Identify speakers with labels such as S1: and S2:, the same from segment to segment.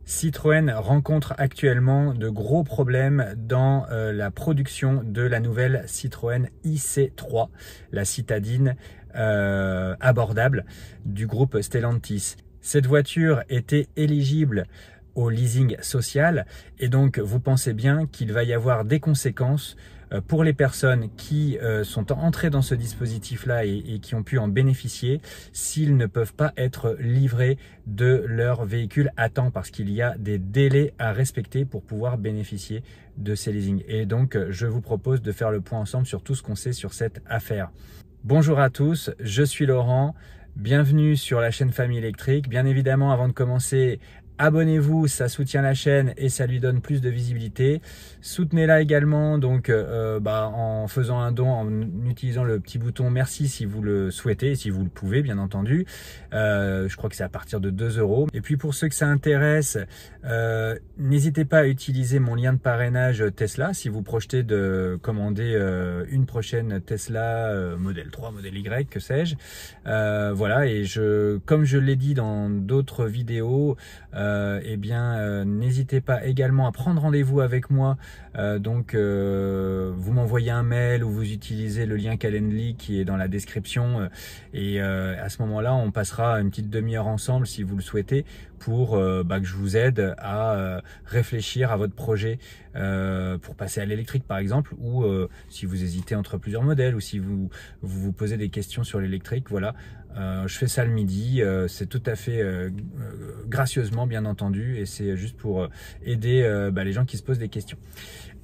S1: Citroën rencontre actuellement de gros problèmes dans la production de la nouvelle Citroën IC3, la citadine abordable du groupe Stellantis. Cette voiture était éligible au leasing social et donc vous pensez bien qu'il va y avoir des conséquences pour les personnes qui sont entrées dans ce dispositif-là et qui ont pu en bénéficier s'ils ne peuvent pas être livrés de leur véhicule à temps parce qu'il y a des délais à respecter pour pouvoir bénéficier de ces leasings. Et donc, je vous propose de faire le point ensemble sur tout ce qu'on sait sur cette affaire. Bonjour à tous, je suis Laurent. Bienvenue sur la chaîne Famille Électrique. Bien évidemment, avant de commencer, abonnez-vous, ça soutient la chaîne et ça lui donne plus de visibilité. Soutenez-la également donc en faisant un don, en utilisant le petit bouton merci si vous le souhaitez, si vous le pouvez bien entendu. Je crois que c'est à partir de 2 €. Et puis pour ceux que ça intéresse, n'hésitez pas à utiliser mon lien de parrainage Tesla si vous projetez de commander une prochaine Tesla modèle 3, modèle Y, que sais-je. Voilà, et comme je l'ai dit dans d'autres vidéos, n'hésitez pas également à prendre rendez-vous avec moi. Vous m'envoyez un mail ou vous utilisez le lien Calendly qui est dans la description à ce moment-là, on passera une petite demi-heure ensemble si vous le souhaitez pour que je vous aide à réfléchir à votre projet pour passer à l'électrique par exemple, ou si vous hésitez entre plusieurs modèles ou si vous posez des questions sur l'électrique. Voilà. Je fais ça le midi, c'est tout à fait gracieusement bien entendu et c'est juste pour aider les gens qui se posent des questions.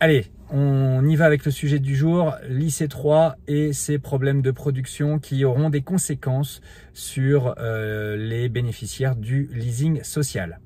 S1: Allez, on y va avec le sujet du jour, l'IC3 et ses problèmes de production qui auront des conséquences sur les bénéficiaires du leasing social.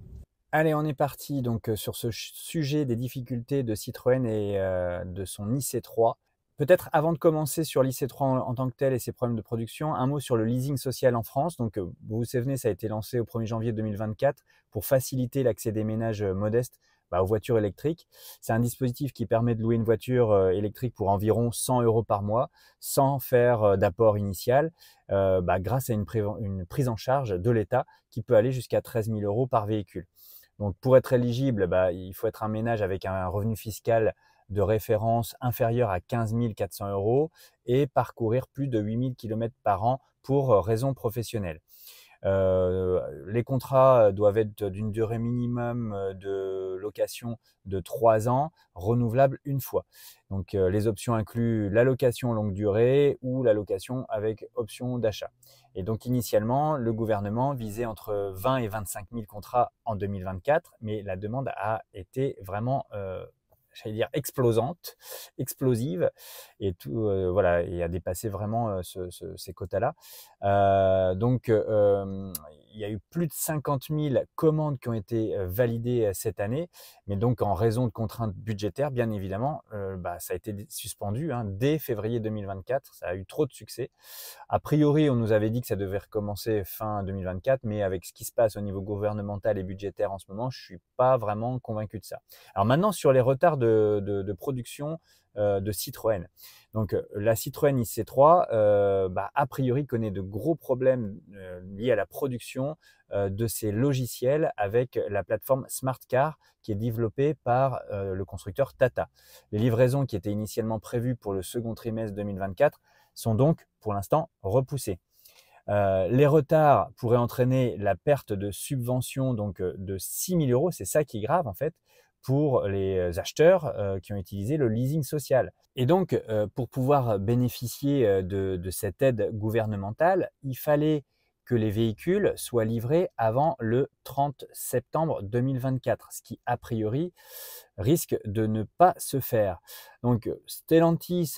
S1: Allez, on est parti donc sur ce sujet des difficultés de Citroën et de son IC3. Peut-être avant de commencer sur l'IC3 en tant que tel et ses problèmes de production, un mot sur le leasing social en France. Donc, vous vous souvenez, ça a été lancé au 1er janvier 2024 pour faciliter l'accès des ménages modestes aux voitures électriques. C'est un dispositif qui permet de louer une voiture électrique pour environ 100 € par mois sans faire d'apport initial grâce à une prise en charge de l'État qui peut aller jusqu'à 13 000 € par véhicule. Donc, pour être éligible, il faut être un ménage avec un revenu fiscal de référence inférieur à 15 400 € et parcourir plus de 8 000 km par an pour raison professionnelle. Les contrats doivent être d'une durée minimum de location de 3 ans, renouvelable une fois. Donc, les options incluent la location longue durée ou la location avec option d'achat. Et donc, initialement, le gouvernement visait entre 20 et 25 000 contrats en 2024, mais la demande a été vraiment j'allais dire explosante, explosive, et tout, et a dépassé vraiment ces quotas-là. Il y a eu plus de 50 000 commandes qui ont été validées cette année, mais donc en raison de contraintes budgétaires, bien évidemment, ça a été suspendu dès février 2024. Ça a eu trop de succès. A priori, on nous avait dit que ça devait recommencer fin 2024, mais avec ce qui se passe au niveau gouvernemental et budgétaire en ce moment, je ne suis pas vraiment convaincu de ça. Alors maintenant, sur les retards de production de Citroën. Donc la Citroën IC3, a priori, connaît de gros problèmes liés à la production de ses logiciels avec la plateforme Smart Car qui est développée par le constructeur Tata. Les livraisons qui étaient initialement prévues pour le second trimestre 2024 sont donc pour l'instant repoussées. Les retards pourraient entraîner la perte de subventions de 6 000 €, c'est ça qui est grave en fait, pour les acheteurs qui ont utilisé le leasing social. Et donc, pour pouvoir bénéficier de cette aide gouvernementale, il fallait que les véhicules soient livrés avant le 30 septembre 2024, ce qui, a priori, risque de ne pas se faire. Donc, Stellantis,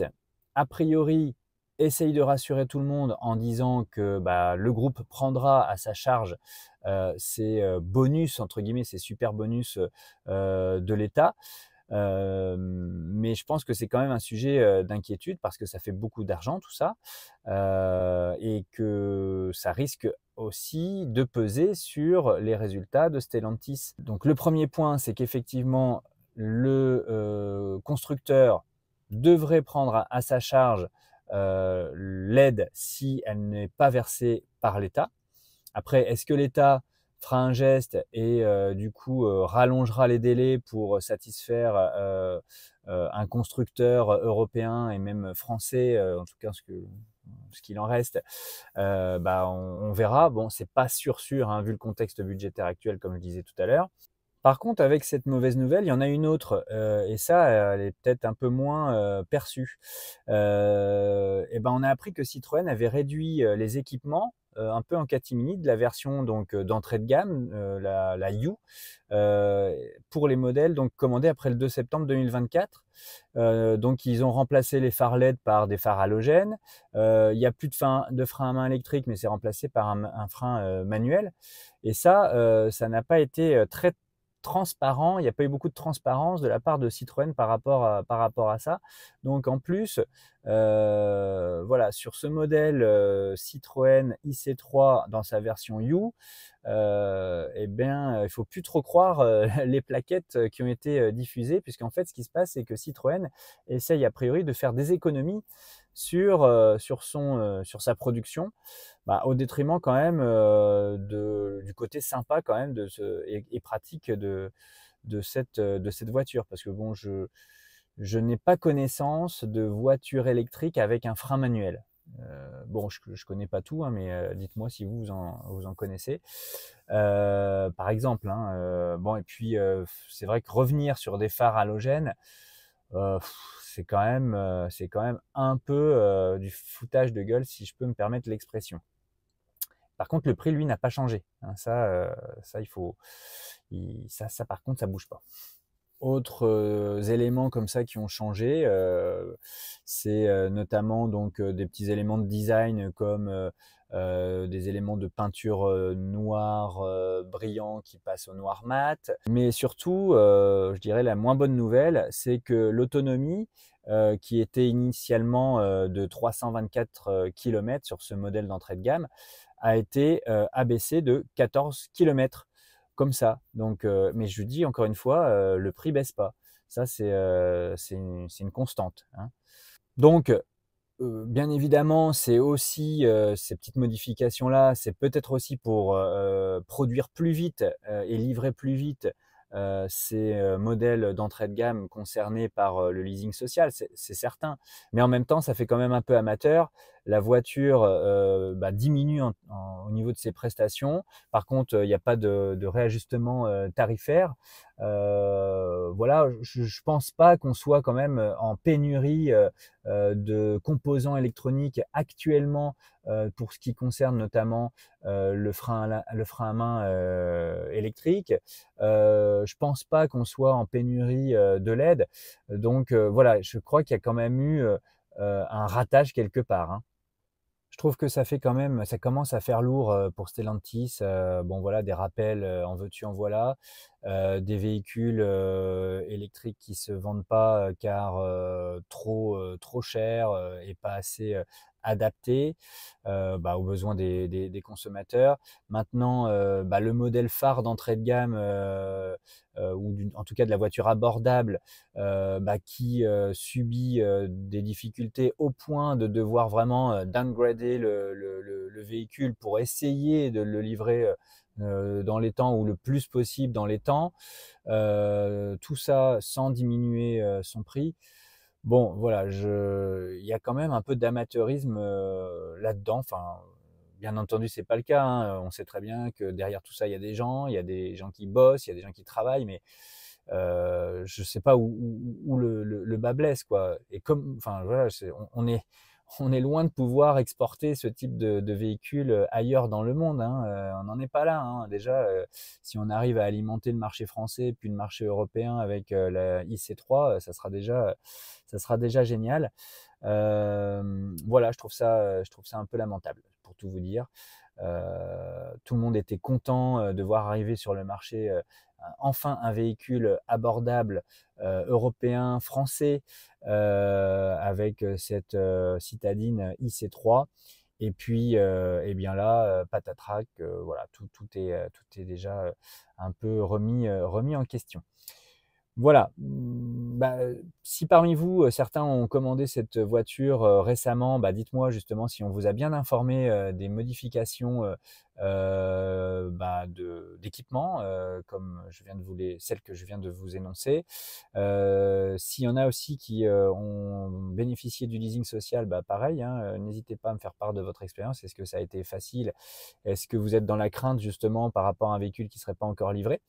S1: a priori, essaye de rassurer tout le monde en disant que le groupe prendra à sa charge ces bonus, entre guillemets, ces super bonus de l'État. Mais je pense que c'est quand même un sujet d'inquiétude parce que ça fait beaucoup d'argent tout ça et que ça risque aussi de peser sur les résultats de Stellantis. Donc le premier point, c'est qu'effectivement le constructeur devrait prendre à sa charge l'aide si elle n'est pas versée par l'État. Après, est-ce que l'État fera un geste et du coup rallongera les délais pour satisfaire un constructeur européen et même français, en tout cas ce qu'il en reste, bah, on verra. Bon, c'est pas sûr, hein, vu le contexte budgétaire actuel, comme je disais tout à l'heure. Par contre, avec cette mauvaise nouvelle, il y en a une autre, et ça, elle est peut-être un peu moins perçue. Et ben, on a appris que Citroën avait réduit les équipements un peu en catimini de la version donc d'entrée de gamme, la U, pour les modèles donc commandés après le 2 septembre 2024. Donc ils ont remplacé les phares LED par des phares halogènes. Il n'y a plus de frein à main électrique, mais c'est remplacé par un frein manuel. Et ça n'a pas été très transparent. Il n'y a pas eu beaucoup de transparence de la part de Citroën par rapport à ça. Donc en plus, voilà, sur ce modèle Citroën IC3 dans sa version U, eh bien, il ne faut plus trop croire les plaquettes qui ont été diffusées, puisqu'en fait, ce qui se passe, c'est que Citroën essaye a priori de faire des économies sur sa production, bah, au détriment quand même du côté sympa quand même et pratique de cette voiture. Parce que bon, je n'ai pas connaissance de voiture électrique avec un frein manuel. Bon, je ne connais pas tout, hein, mais dites-moi si vous en connaissez. Par exemple, hein, bon, et puis c'est vrai que revenir sur des phares halogènes, euh, c'est quand même un peu du foutage de gueule, si je peux me permettre l'expression. Par contre, le prix, lui, n'a pas changé, hein. Ça, ça, par contre, ça bouge pas. Autres éléments comme ça qui ont changé, c'est notamment donc des petits éléments de design comme des éléments de peinture noir brillant qui passent au noir mat. Mais surtout, je dirais la moins bonne nouvelle, c'est que l'autonomie qui était initialement de 324 km sur ce modèle d'entrée de gamme a été abaissée de 14 km comme ça. Donc, mais je dis encore une fois, le prix baisse pas. Ça, c'est une constante, hein. Donc, bien évidemment, c'est aussi ces petites modifications-là, c'est peut-être aussi pour produire plus vite et livrer plus vite ces modèles d'entrée de gamme concernés par le leasing social, c'est certain. Mais en même temps, ça fait quand même un peu amateur. La voiture bah, diminue au niveau de ses prestations. Par contre, il n'y a pas de réajustement tarifaire. Voilà, je ne pense pas qu'on soit quand même en pénurie de composants électroniques actuellement pour ce qui concerne notamment le frein à main électrique. Je pense pas qu'on soit en pénurie de LED. Donc voilà, je crois qu'il y a quand même eu un ratage quelque part, hein. Je trouve que ça commence à faire lourd pour Stellantis. Bon voilà, des rappels en veux-tu, en voilà. Des véhicules électriques qui se vendent pas car trop chers et pas assez adaptés bah, aux besoins des consommateurs. Maintenant, bah, le modèle phare d'entrée de gamme ou en tout cas de la voiture abordable bah, qui subit des difficultés au point de devoir vraiment downgrader le véhicule pour essayer de le livrer dans les temps ou le plus possible dans les temps. Tout ça sans diminuer son prix. Bon, voilà, il y a quand même un peu d'amateurisme là-dedans. Enfin, bien entendu, c'est pas le cas, hein. On sait très bien que derrière tout ça, il y a des gens qui bossent, il y a des gens qui travaillent, mais je sais pas où le bas blesse, quoi. Et comme, enfin voilà, on est loin de pouvoir exporter ce type de véhicule ailleurs dans le monde, hein. On n'en est pas là, hein. Déjà, si on arrive à alimenter le marché français puis le marché européen avec la IC3, ça sera déjà génial. Voilà, je trouve ça un peu lamentable, pour tout vous dire. Tout le monde était content de voir arriver sur le marché enfin un véhicule abordable européen, français, avec cette citadine IC3. Et puis, eh bien là, patatrac, voilà, tout est déjà un peu remis en question. Voilà, si parmi vous, certains ont commandé cette voiture, récemment, dites-moi justement si on vous a bien informé, des modifications, d'équipement, comme je viens de vous les celles que je viens de vous énoncer. S'il y en a aussi qui, ont bénéficié du leasing social, pareil, hein, n'hésitez pas à me faire part de votre expérience. Est-ce que ça a été facile? Est-ce que vous êtes dans la crainte justement par rapport à un véhicule qui ne serait pas encore livré?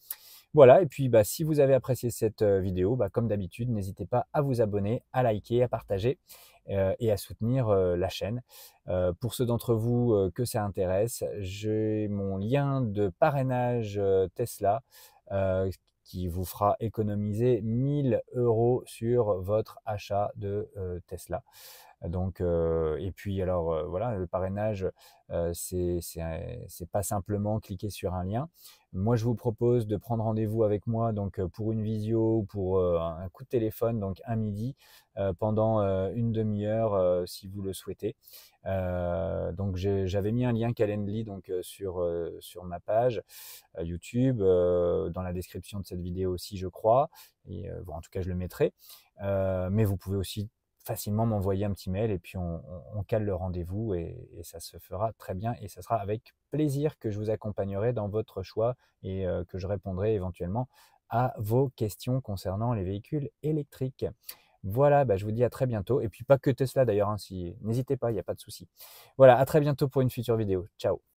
S1: Voilà, et puis si vous avez apprécié cette vidéo, comme d'habitude, n'hésitez pas à vous abonner, à liker, à partager et à soutenir la chaîne. Pour ceux d'entre vous que ça intéresse, j'ai mon lien de parrainage Tesla euh, qui vous fera économiser 1000 € sur votre achat de Tesla. Donc, et puis alors voilà, le parrainage, c'est pas simplement cliquer sur un lien. Moi, je vous propose de prendre rendez-vous avec moi donc pour une visio ou pour un coup de téléphone, donc un midi, pendant une demi-heure si vous le souhaitez. Donc j'avais mis un lien Calendly donc sur ma page YouTube, dans la description de cette vidéo aussi, je crois. Et bon, en tout cas, je le mettrai. Mais vous pouvez aussi facilement m'envoyer un petit mail et puis on cale le rendez-vous et ça se fera très bien et ça sera avec plaisir que je vous accompagnerai dans votre choix et que je répondrai éventuellement à vos questions concernant les véhicules électriques. Voilà, je vous dis à très bientôt. Et puis pas que Tesla d'ailleurs, hein, si... n'hésitez pas, il n'y a pas de souci. Voilà, à très bientôt pour une future vidéo. Ciao.